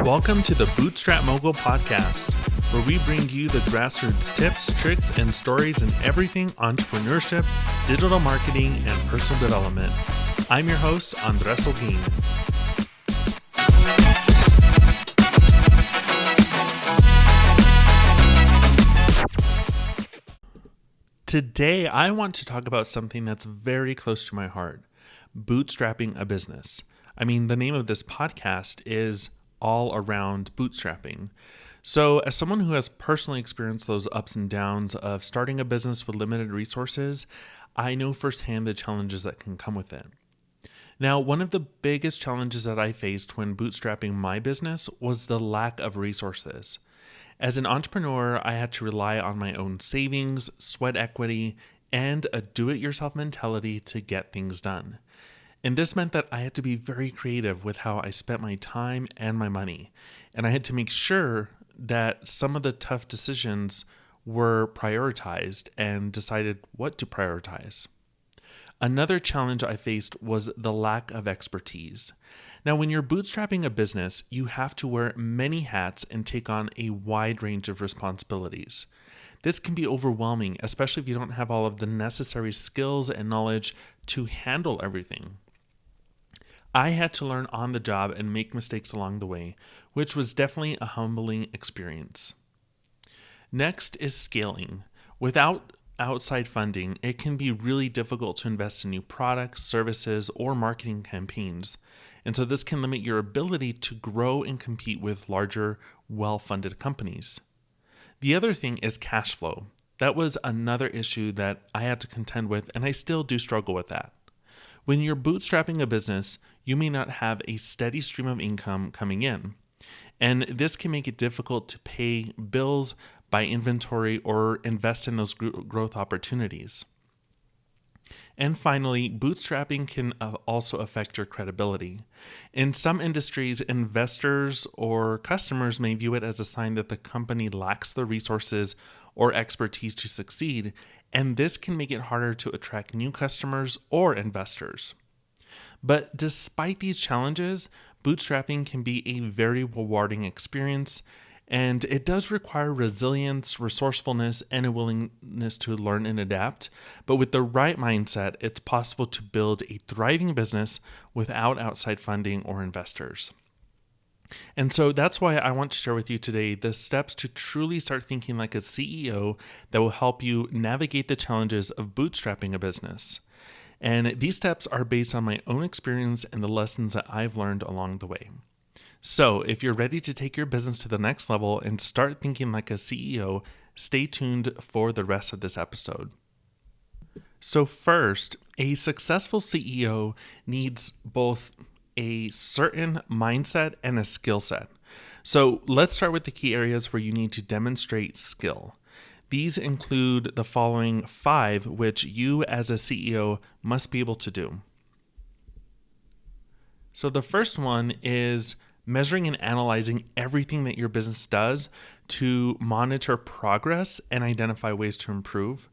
Welcome to the Bootstrap Mogul podcast, where we bring you the grassroots tips, tricks, and stories in everything entrepreneurship, digital marketing, and personal development. I'm your host, Andres Holguin. Today, I want to talk about something that's very close to my heart, bootstrapping a business. I mean, the name of this podcast is all around bootstrapping. So as someone who has personally experienced those ups and downs of starting a business with limited resources, I know firsthand the challenges that can come with it. Now, one of the biggest challenges that I faced when bootstrapping my business was the lack of resources. As an entrepreneur, I had to rely on my own savings, sweat equity, and a do-it-yourself mentality to get things done. And this meant that I had to be very creative with how I spent my time and my money. And I had to make sure that some of the tough decisions were prioritized and decided what to prioritize. Another challenge I faced was the lack of expertise. Now, when you're bootstrapping a business, you have to wear many hats and take on a wide range of responsibilities. This can be overwhelming, especially if you don't have all of the necessary skills and knowledge to handle everything. I had to learn on the job and make mistakes along the way, which was definitely a humbling experience. Next is scaling. Without outside funding, it can be really difficult to invest in new products, services, or marketing campaigns. And so this can limit your ability to grow and compete with larger, well-funded companies. The other thing is cash flow. That was another issue that I had to contend with, and I still do struggle with that. When you're bootstrapping a business, you may not have a steady stream of income coming in. And this can make it difficult to pay bills, buy inventory, or invest in those growth opportunities. And finally, bootstrapping can also affect your credibility. In some industries, investors or customers may view it as a sign that the company lacks the resources or expertise to succeed, and this can make it harder to attract new customers or investors. But despite these challenges, bootstrapping can be a very rewarding experience, and it does require resilience, resourcefulness, and a willingness to learn and adapt. But with the right mindset, it's possible to build a thriving business without outside funding or investors. And so that's why I want to share with you today the steps to truly start thinking like a CEO that will help you navigate the challenges of bootstrapping a business. And these steps are based on my own experience and the lessons that I've learned along the way. So if you're ready to take your business to the next level and start thinking like a CEO, stay tuned for the rest of this episode. So first, a successful CEO needs both a certain mindset and a skill set. So let's start with the key areas where you need to demonstrate skill. These include the following 5, which you as a CEO must be able to do. So the first one is measuring and analyzing everything that your business does to monitor progress and identify ways to improve.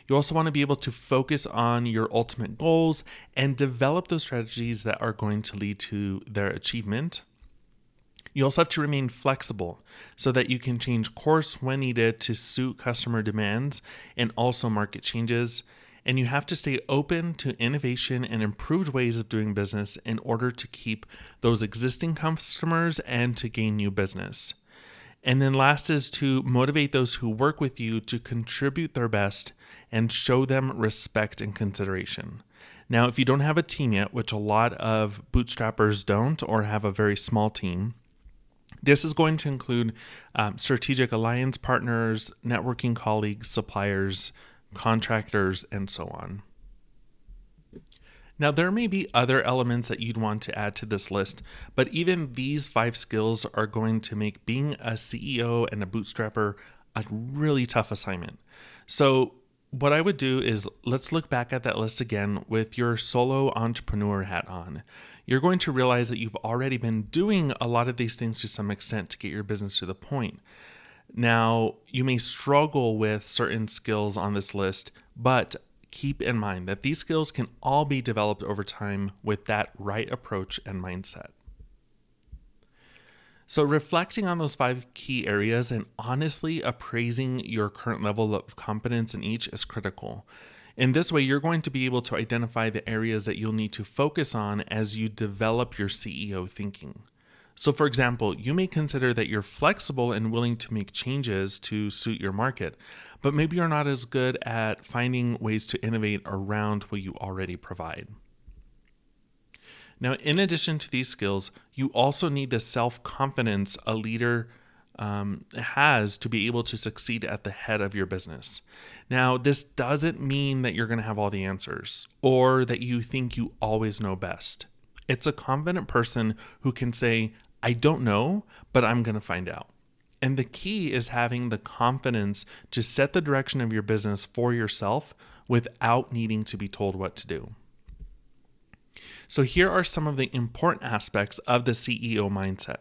You also want to be able to focus on your ultimate goals and develop those strategies that are going to lead to their achievement. You also have to remain flexible so that you can change course when needed to suit customer demands and also market changes. And you have to stay open to innovation and improved ways of doing business in order to keep those existing customers and to gain new business. And then last is to motivate those who work with you to contribute their best and show them respect and consideration. Now, if you don't have a team yet, which a lot of bootstrappers don't or have a very small team, this is going to include strategic alliance partners, networking colleagues, suppliers, contractors, and so on. Now, there may be other elements that you'd want to add to this list, but even these 5 skills are going to make being a CEO and a bootstrapper a really tough assignment. So what I would do is let's look back at that list again with your solo entrepreneur hat on. You're going to realize that you've already been doing a lot of these things to some extent to get your business to the point. Now, you may struggle with certain skills on this list, but keep in mind that these skills can all be developed over time with that right approach and mindset. So, reflecting on those 5 key areas and honestly appraising your current level of competence in each is critical. In this way, you're going to be able to identify the areas that you'll need to focus on as you develop your CEO thinking. So, for example, you may consider that you're flexible and willing to make changes to suit your market, but maybe you're not as good at finding ways to innovate around what you already provide. Now, in addition to these skills, you also need the self-confidence a leader has to be able to succeed at the head of your business. Now, this doesn't mean that you're going to have all the answers or that you think you always know best. It's a confident person who can say, I don't know, but I'm going to find out. And the key is having the confidence to set the direction of your business for yourself without needing to be told what to do. So here are some of the important aspects of the CEO mindset.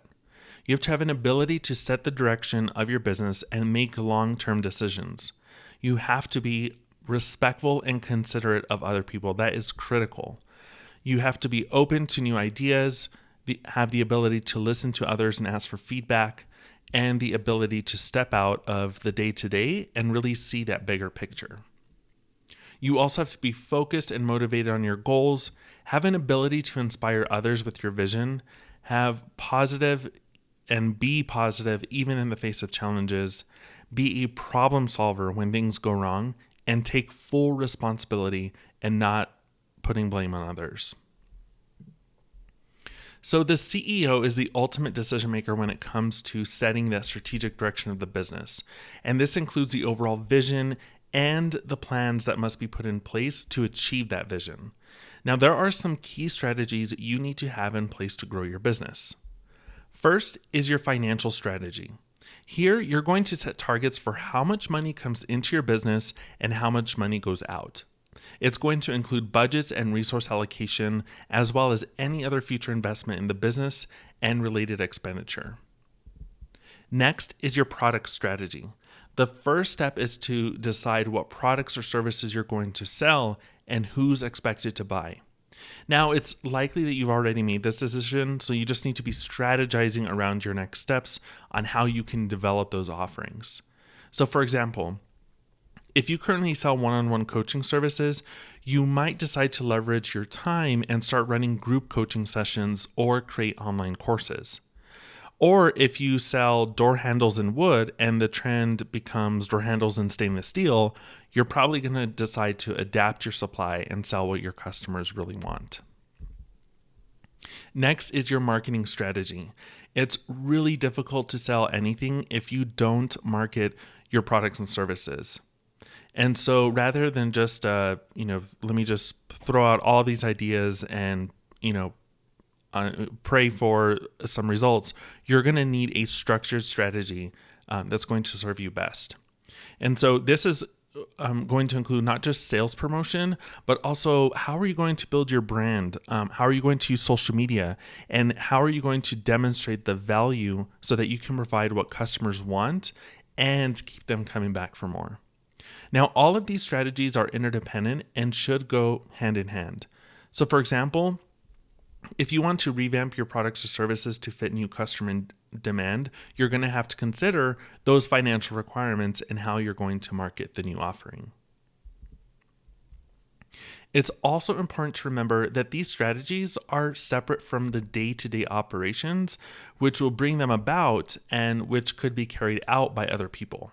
You have to have an ability to set the direction of your business and make long-term decisions. You have to be respectful and considerate of other people. That is critical. You have to be open to new ideas, have the ability to listen to others and ask for feedback, and the ability to step out of the day-to-day and really see that bigger picture. You also have to be focused and motivated on your goals, have an ability to inspire others with your vision, have positive and be positive even in the face of challenges, be a problem solver when things go wrong, and take full responsibility and not putting blame on others. So the CEO is the ultimate decision maker when it comes to setting that strategic direction of the business. And this includes the overall vision and the plans that must be put in place to achieve that vision. Now, there are some key strategies you need to have in place to grow your business. First is your financial strategy. Here, you're going to set targets for how much money comes into your business and how much money goes out. It's going to include budgets and resource allocation, as well as any other future investment in the business and related expenditure. Next is your product strategy. The first step is to decide what products or services you're going to sell and who's expected to buy. Now, it's likely that you've already made this decision, so you just need to be strategizing around your next steps on how you can develop those offerings. So, for example, if you currently sell one-on-one coaching services, you might decide to leverage your time and start running group coaching sessions or create online courses. Or if you sell door handles in wood and the trend becomes door handles in stainless steel, you're probably going to decide to adapt your supply and sell what your customers really want. Next is your marketing strategy. It's really difficult to sell anything if you don't market your products and services. And so rather than just, let me just throw out all these ideas and, pray for some results, you're going to need a structured strategy that's going to serve you best. And so this is going to include not just sales promotion, but also how are you going to build your brand? How are you going to use social media? And how are you going to demonstrate the value so that you can provide what customers want and keep them coming back for more? Now, all of these strategies are interdependent and should go hand in hand. So for example, if you want to revamp your products or services to fit new customer demand, you're going to have to consider those financial requirements and how you're going to market the new offering. It's also important to remember that these strategies are separate from the day-to-day operations, which will bring them about and which could be carried out by other people.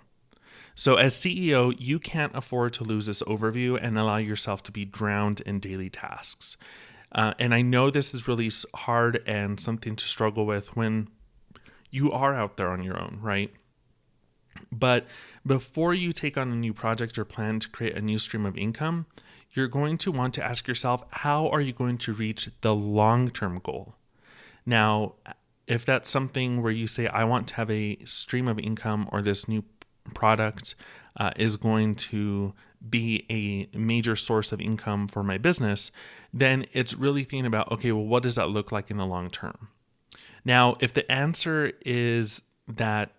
So as CEO, you can't afford to lose this overview and allow yourself to be drowned in daily tasks. And I know this is really hard and something to struggle with when you are out there on your own, right? But before you take on a new project or plan to create a new stream of income, you're going to want to ask yourself, how are you going to reach the long-term goal? Now, if that's something where you say, I want to have a stream of income or this new product is going to be a major source of income for my business, then it's really thinking about, okay, well, what does that look like in the long term? Now, if the answer is that,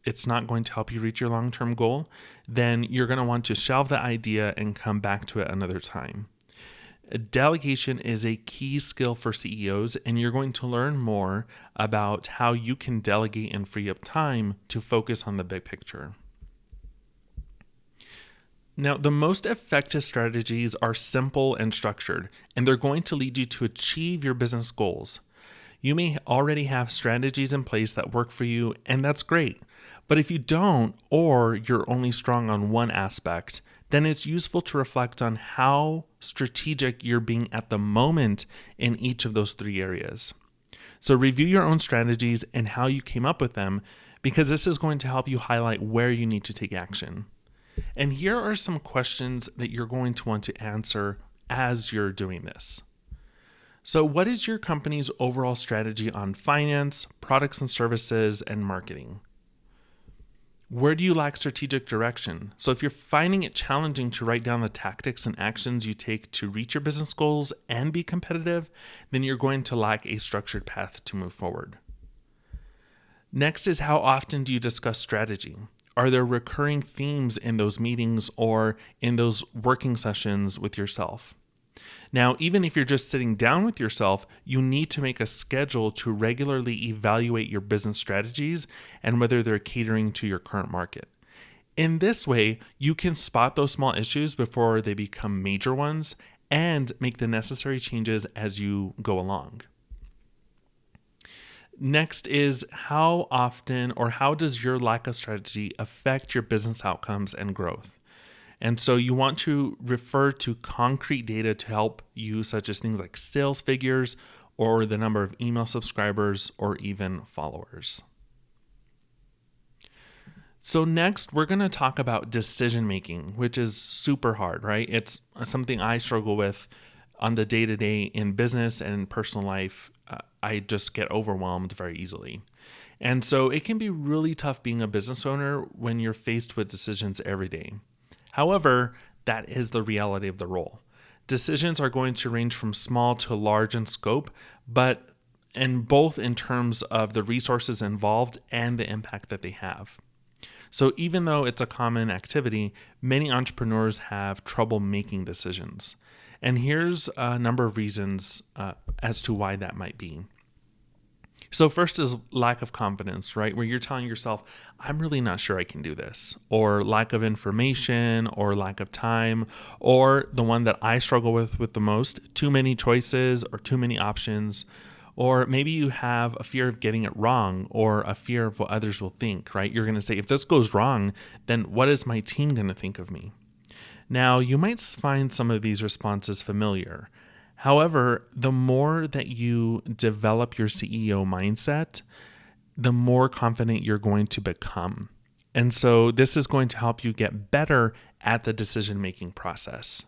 it's not going to help you reach your long-term goal, then you're going to want to shelve the idea and come back to it another time. Delegation is a key skill for CEOs, and you're going to learn more about how you can delegate and free up time to focus on the big picture. Now, the most effective strategies are simple and structured, and they're going to lead you to achieve your business goals. You may already have strategies in place that work for you, and that's great. But if you don't, or you're only strong on one aspect, then it's useful to reflect on how strategic you're being at the moment in each of those three areas. So review your own strategies and how you came up with them, because this is going to help you highlight where you need to take action. And here are some questions that you're going to want to answer as you're doing this. So what is your company's overall strategy on finance, products and services, and marketing? Where do you lack strategic direction? So if you're finding it challenging to write down the tactics and actions you take to reach your business goals and be competitive, then you're going to lack a structured path to move forward. Next is, how often do you discuss strategy? Are there recurring themes in those meetings or in those working sessions with yourself? Now, even if you're just sitting down with yourself, you need to make a schedule to regularly evaluate your business strategies and whether they're catering to your current market. In this way, you can spot those small issues before they become major ones and make the necessary changes as you go along. Next is, how often or how does your lack of strategy affect your business outcomes and growth? And so you want to refer to concrete data to help you, such as things like sales figures or the number of email subscribers or even followers. So next, we're going to talk about decision making, which is super hard, right? It's something I struggle with on the day-to-day in business and in personal life. I just get overwhelmed very easily. And so it can be really tough being a business owner when you're faced with decisions every day. However, that is the reality of the role. Decisions are going to range from small to large in scope, and both in terms of the resources involved and the impact that they have. So even though it's a common activity, many entrepreneurs have trouble making decisions. And here's a number of reasons as to why that might be. So first is lack of confidence, right? Where you're telling yourself, I'm really not sure I can do this, or lack of information, or lack of time, or the one that I struggle with the most, too many choices or too many options, or maybe you have a fear of getting it wrong or a fear of what others will think, right? You're going to say, if this goes wrong, then what is my team going to think of me? Now, you might find some of these responses familiar. However, the more that you develop your CEO mindset, the more confident you're going to become. And so this is going to help you get better at the decision-making process.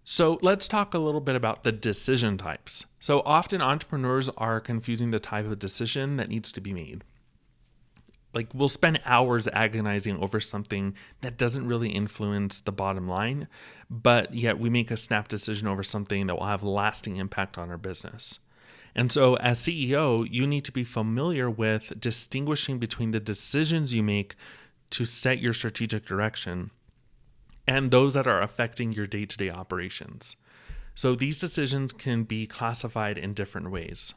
So let's talk a little bit about the decision types. So often entrepreneurs are confusing the type of decision that needs to be made. Like, we'll spend hours agonizing over something that doesn't really influence the bottom line, but yet we make a snap decision over something that will have lasting impact on our business. And so as CEO, you need to be familiar with distinguishing between the decisions you make to set your strategic direction and those that are affecting your day-to-day operations. So these decisions can be classified in different ways.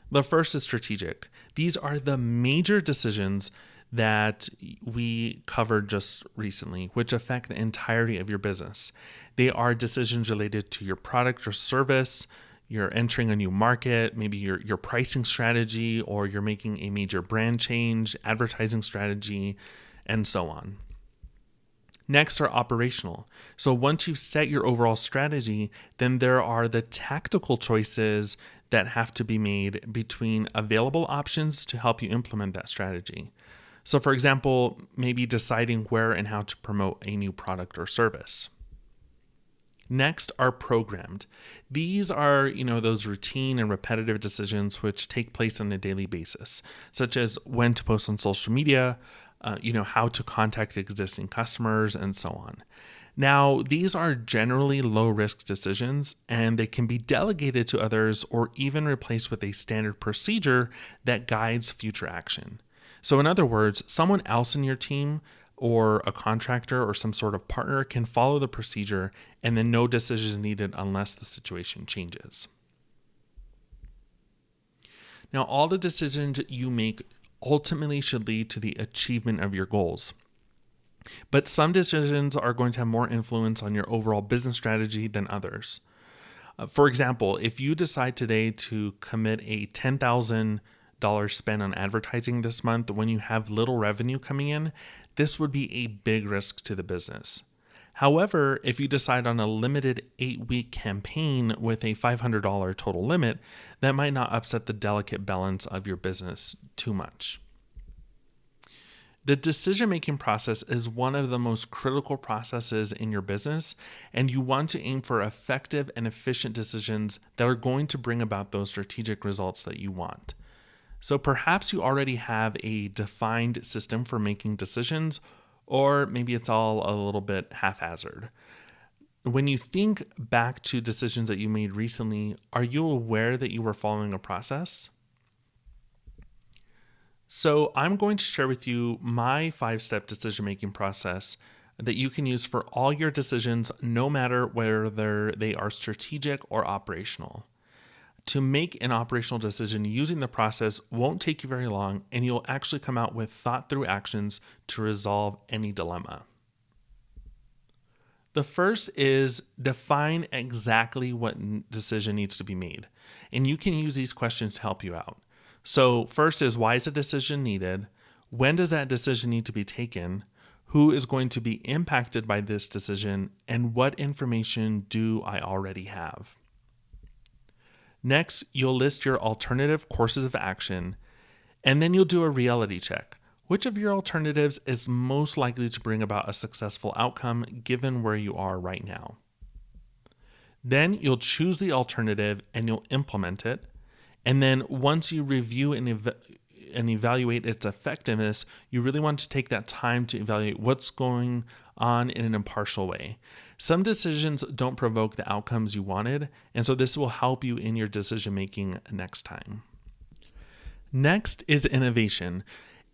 The first is strategic. These are the major decisions that we covered just recently, which affect the entirety of your business. They are decisions related to your product or service, you're entering a new market, maybe your pricing strategy, or you're making a major brand change, advertising strategy, and so on. Next are operational. So once you've set your overall strategy, then there are the tactical choices that have to be made between available options to help you implement that strategy. So for example, maybe deciding where and how to promote a new product or service. Next are programmed. These are, those routine and repetitive decisions which take place on a daily basis, such as when to post on social media, how to contact existing customers, and so on. Now, these are generally low-risk decisions, and they can be delegated to others or even replaced with a standard procedure that guides future action. So in other words, someone else in your team or a contractor or some sort of partner can follow the procedure, and then no decisions needed unless the situation changes. Now, all the decisions you make ultimately should lead to the achievement of your goals. But some decisions are going to have more influence on your overall business strategy than others. For example, if you decide today to commit a $10,000 spend on advertising this month when you have little revenue coming in, this would be a big risk to the business. However, if you decide on a limited 8-week campaign with a $500 total limit, that might not upset the delicate balance of your business too much. The decision-making process is one of the most critical processes in your business, and you want to aim for effective and efficient decisions that are going to bring about those strategic results that you want. So perhaps you already have a defined system for making decisions, or maybe it's all a little bit haphazard. When you think back to decisions that you made recently, are you aware that you were following a process? So I'm going to share with you my 5-step decision-making process that you can use for all your decisions, no matter whether they are strategic or operational. To make an operational decision using the process won't take you very long, and you'll actually come out with thought-through actions to resolve any dilemma. The first is define exactly what decision needs to be made, and you can use these questions to help you out. So first is, why is a decision needed? When does that decision need to be taken? Who is going to be impacted by this decision? And what information do I already have? Next, you'll list your alternative courses of action, and then you'll do a reality check. Which of your alternatives is most likely to bring about a successful outcome given where you are right now? Then you'll choose the alternative and you'll implement it. And then once you review and evaluate its effectiveness, you really want to take that time to evaluate what's going on in an impartial way. Some decisions don't provoke the outcomes you wanted, and so this will help you in your decision making next time. Next is innovation.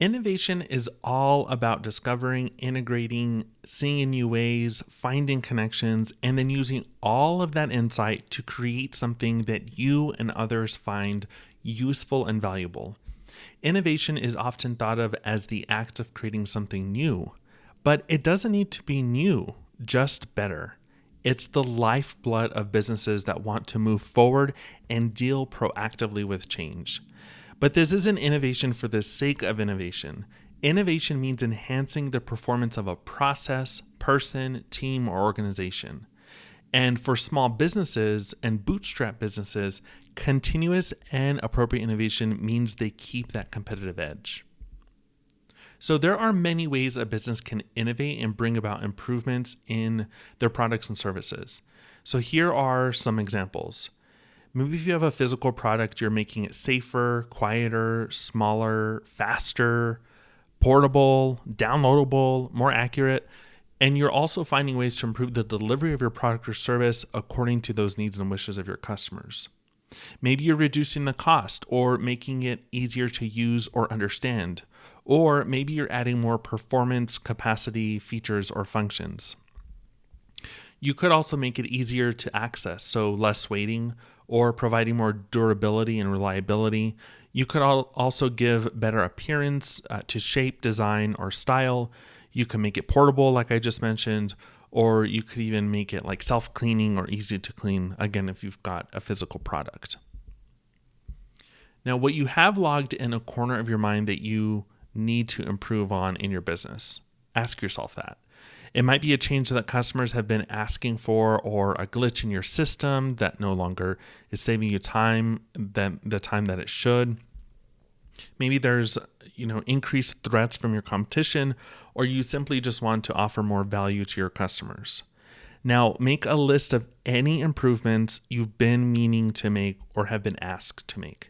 Innovation is all about discovering, integrating, seeing new ways, finding connections, and then using all of that insight to create something that you and others find useful and valuable. Innovation is often thought of as the act of creating something new, but it doesn't need to be new, just better. It's the lifeblood of businesses that want to move forward and deal proactively with change. But this isn't innovation for the sake of innovation. Innovation means enhancing the performance of a process, person, team, or organization. And for small businesses and bootstrap businesses, continuous and appropriate innovation means they keep that competitive edge. So there are many ways a business can innovate and bring about improvements in their products and services. So here are some examples. Maybe if you have a physical product, you're making it safer, quieter, smaller, faster, portable, downloadable, more accurate, and you're also finding ways to improve the delivery of your product or service according to those needs and wishes of your customers. Maybe you're reducing the cost or making it easier to use or understand, or maybe you're adding more performance, capacity, features, or functions. You could also make it easier to access, so less waiting, or providing more durability and reliability. You could also give better appearance to shape, design, or style. You can make it portable, like I just mentioned, or you could even make it like self-cleaning or easy to clean, again, if you've got a physical product. Now, what you have logged in a corner of your mind that you need to improve on in your business, ask yourself that. It might be a change that customers have been asking for, or a glitch in your system that no longer is saving you time, the time that it should. Maybe there's increased threats from your competition, or you simply just want to offer more value to your customers. Now, make a list of any improvements you've been meaning to make or have been asked to make.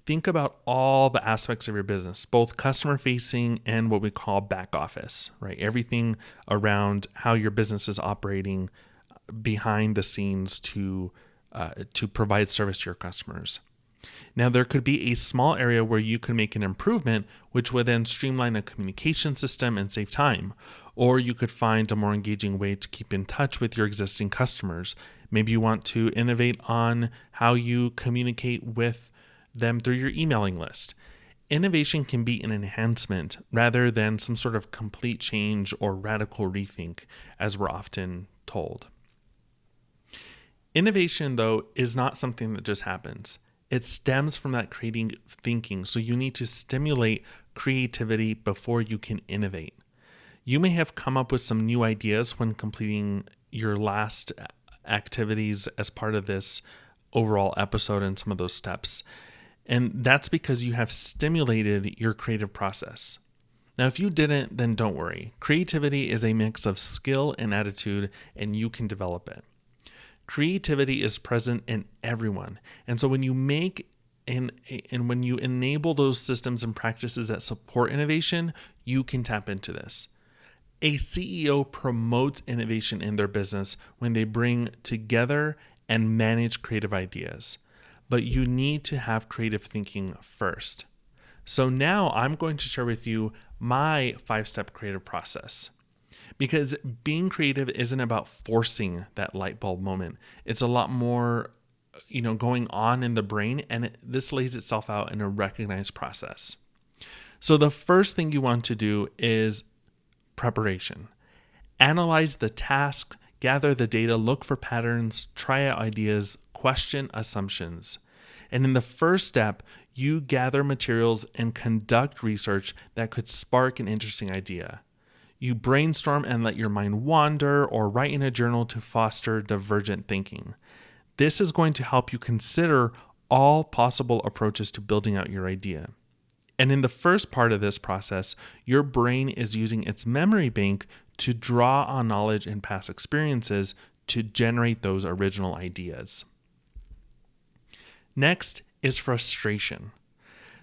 Think about all the aspects of your business, both customer facing and what we call back office, right? Everything around how your business is operating behind the scenes to provide service to your customers. Now, there could be a small area where you could make an improvement, which would then streamline a communication system and save time. Or you could find a more engaging way to keep in touch with your existing customers. Maybe you want to innovate on how you communicate with them through your emailing list. Innovation can be an enhancement rather than some sort of complete change or radical rethink, as we're often told. Innovation, though, is not something that just happens. It stems from that creating thinking, so you need to stimulate creativity before you can innovate. You may have come up with some new ideas when completing your last activities as part of this overall episode and some of those steps. And that's because you have stimulated your creative process. Now, if you didn't, then don't worry. Creativity is a mix of skill and attitude, and you can develop it. Creativity is present in everyone. And so when you make and when you enable those systems and practices that support innovation, you can tap into this. A CEO promotes innovation in their business when they bring together and manage creative ideas. But you need to have creative thinking first. So now I'm going to share with you my 5-step creative process. Because being creative isn't about forcing that light bulb moment. It's a lot more, going on in the brain, and this lays itself out in a recognized process. So the first thing you want to do is preparation. Analyze the task, gather the data, look for patterns, try out ideas, question assumptions. And in the first step, you gather materials and conduct research that could spark an interesting idea. You brainstorm and let your mind wander, or write in a journal to foster divergent thinking. This is going to help you consider all possible approaches to building out your idea. And in the first part of this process, your brain is using its memory bank to draw on knowledge and past experiences to generate those original ideas. Next is frustration.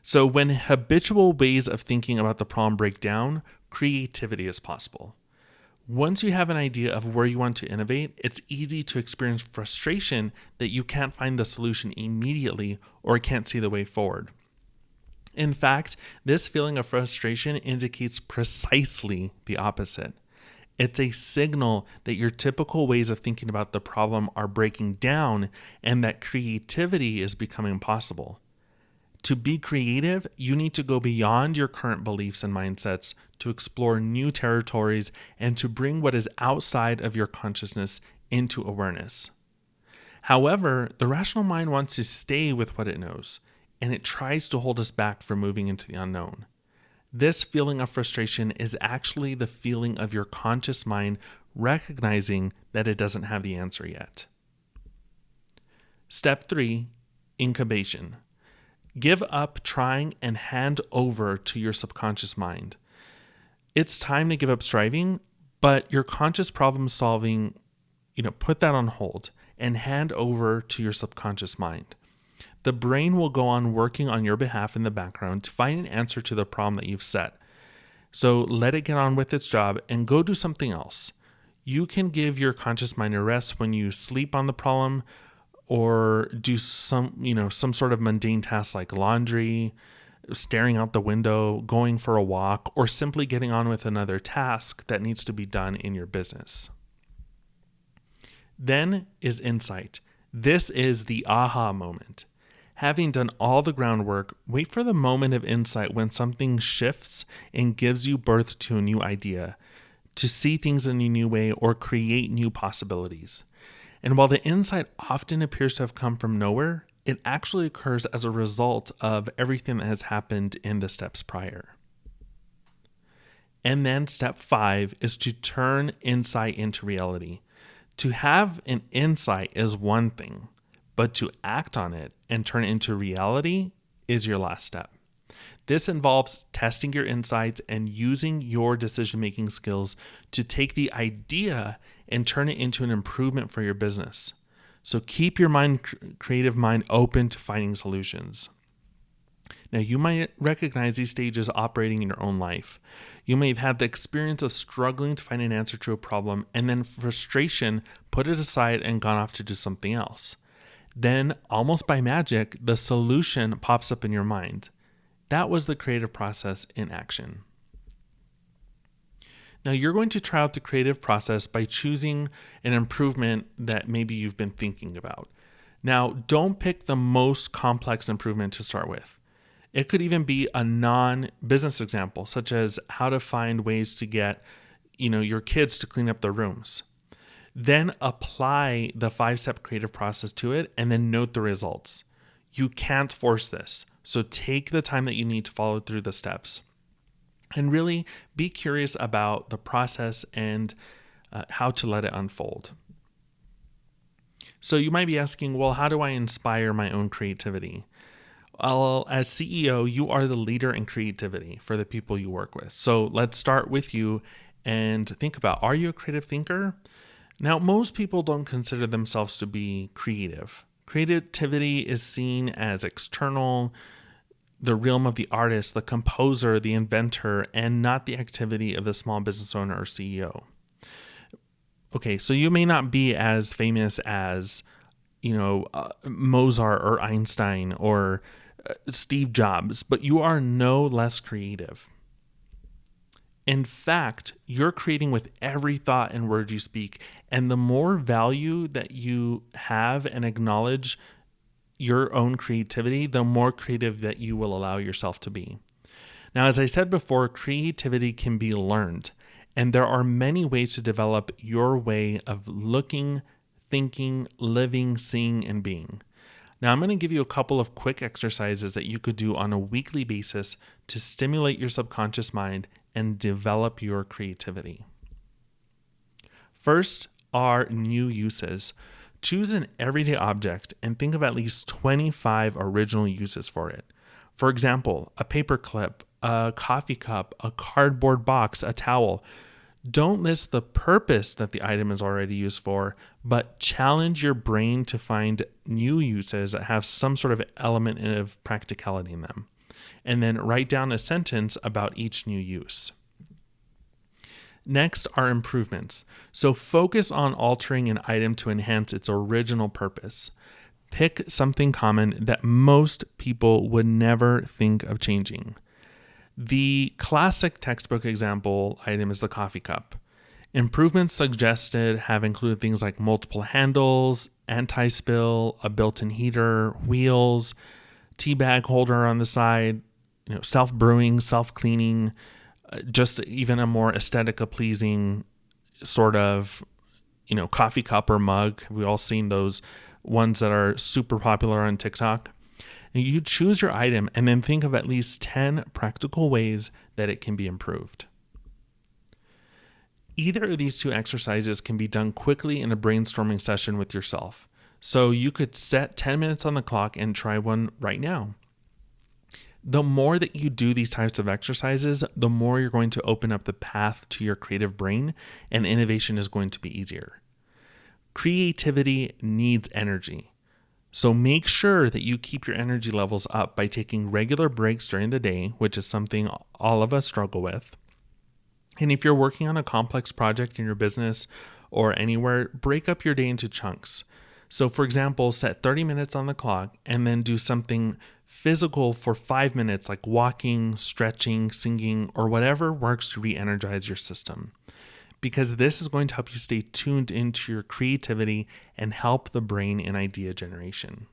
So when habitual ways of thinking about the problem break down, creativity is possible. Once you have an idea of where you want to innovate, it's easy to experience frustration that you can't find the solution immediately or can't see the way forward. In fact, this feeling of frustration indicates precisely the opposite. It's a signal that your typical ways of thinking about the problem are breaking down and that creativity is becoming possible. To be creative, you need to go beyond your current beliefs and mindsets to explore new territories and to bring what is outside of your consciousness into awareness. However, the rational mind wants to stay with what it knows, and it tries to hold us back from moving into the unknown. This feeling of frustration is actually the feeling of your conscious mind recognizing that it doesn't have the answer yet. Step 3, incubation. Give up trying and hand over to your subconscious mind. It's time to give up striving, but your conscious problem solving, put that on hold and hand over to your subconscious mind. The brain will go on working on your behalf in the background to find an answer to the problem that you've set. So let it get on with its job and go do something else. You can give your conscious mind a rest when you sleep on the problem, or do some sort of mundane task like laundry, staring out the window, going for a walk, or simply getting on with another task that needs to be done in your business. Then is insight. This is the aha moment. Having done all the groundwork, wait for the moment of insight when something shifts and gives you birth to a new idea, to see things in a new way or create new possibilities. And while the insight often appears to have come from nowhere, it actually occurs as a result of everything that has happened in the steps prior. And then step 5 is to turn insight into reality. To have an insight is one thing, but to act on it and turn it into reality is your last step. This involves testing your insights and using your decision-making skills to take the idea and turn it into an improvement for your business. So keep your creative mind open to finding solutions. Now, you might recognize these stages operating in your own life. You may have had the experience of struggling to find an answer to a problem and then frustration put it aside and gone off to do something else. Then, almost by magic, the solution pops up in your mind. That was the creative process in action. Now, you're going to try out the creative process by choosing an improvement that maybe you've been thinking about. Now, don't pick the most complex improvement to start with. It could even be a non-business example, such as how to find ways to get, your kids to clean up their rooms. Then apply the 5-step creative process to it and then note the results. You can't force this. So take the time that you need to follow through the steps. And really be curious about the process and how to let it unfold. So you might be asking, well, how do I inspire my own creativity? Well, as CEO, you are the leader in creativity for the people you work with. So let's start with you and think about, are you a creative thinker? Now, most people don't consider themselves to be creative. Creativity is seen as external, the realm of the artist, the composer, the inventor, and not the activity of the small business owner or CEO. Okay, so you may not be as famous as, Mozart or Einstein or Steve Jobs, but you are no less creative. In fact, you're creating with every thought and word you speak, and the more value that you have and acknowledge your own creativity, the more creative that you will allow yourself to be. Now, as I said before, creativity can be learned, and there are many ways to develop your way of looking, thinking, living, seeing, and being. Now, I'm going to give you a couple of quick exercises that you could do on a weekly basis to stimulate your subconscious mind and develop your creativity. First are new uses. Choose an everyday object and think of at least 25 original uses for it. For example, a paper clip, a coffee cup, a cardboard box, a towel. Don't list the purpose that the item is already used for, but challenge your brain to find new uses that have some sort of element of practicality in them. And then write down a sentence about each new use. Next are improvements. So focus on altering an item to enhance its original purpose. Pick something common that most people would never think of changing. The classic textbook example item is the coffee cup. Improvements suggested have included things like multiple handles, anti-spill, a built-in heater, wheels, tea bag holder on the side, self-brewing, self-cleaning, just even a more aesthetically pleasing sort of, coffee cup or mug. We've all seen those ones that are super popular on TikTok. And you choose your item and then think of at least 10 practical ways that it can be improved. Either of these two exercises can be done quickly in a brainstorming session with yourself. So you could set 10 minutes on the clock and try one right now. The more that you do these types of exercises, the more you're going to open up the path to your creative brain, and innovation is going to be easier. Creativity needs energy. So make sure that you keep your energy levels up by taking regular breaks during the day, which is something all of us struggle with. And if you're working on a complex project in your business or anywhere, break up your day into chunks. So for example, set 30 minutes on the clock and then do something physical for 5 minutes, like walking, stretching, singing, or whatever works to re-energize your system. Because this is going to help you stay tuned into your creativity and help the brain in idea generation.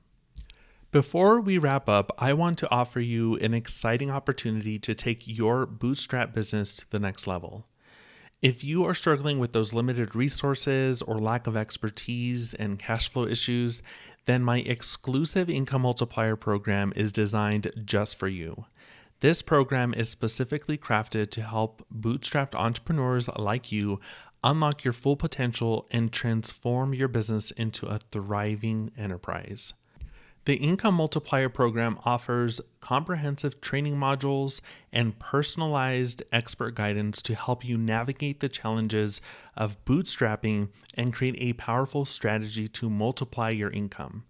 Before we wrap up, I want to offer you an exciting opportunity to take your Bootstrap business to the next level. If you are struggling with those limited resources or lack of expertise and cash flow issues, then my exclusive Income Multiplier Program is designed just for you. This program is specifically crafted to help bootstrapped entrepreneurs like you unlock your full potential and transform your business into a thriving enterprise. The Income Multiplier Program offers comprehensive training modules and personalized expert guidance to help you navigate the challenges of bootstrapping and create a powerful strategy to multiply your income.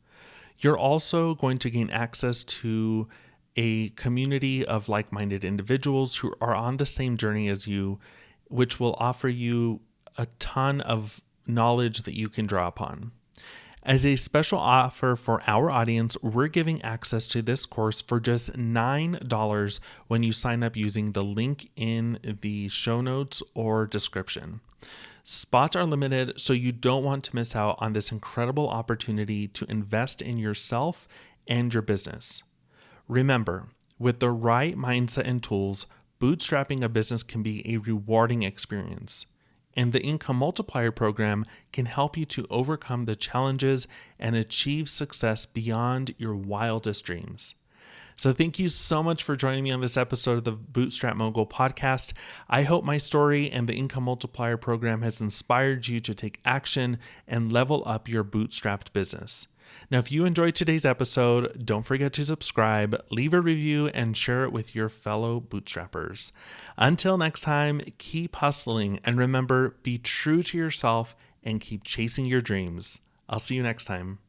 You're also going to gain access to a community of like-minded individuals who are on the same journey as you, which will offer you a ton of knowledge that you can draw upon. As a special offer for our audience, we're giving access to this course for just $9 when you sign up using the link in the show notes or description. Spots are limited, so you don't want to miss out on this incredible opportunity to invest in yourself and your business. Remember, with the right mindset and tools, bootstrapping a business can be a rewarding experience. And the Income Multiplier Program can help you to overcome the challenges and achieve success beyond your wildest dreams. So thank you so much for joining me on this episode of the Bootstrap Mogul podcast. I hope my story and the Income Multiplier Program has inspired you to take action and level up your bootstrapped business. Now, if you enjoyed today's episode, don't forget to subscribe, leave a review, and share it with your fellow bootstrappers. Until next time, keep hustling, and remember, be true to yourself and keep chasing your dreams. I'll see you next time.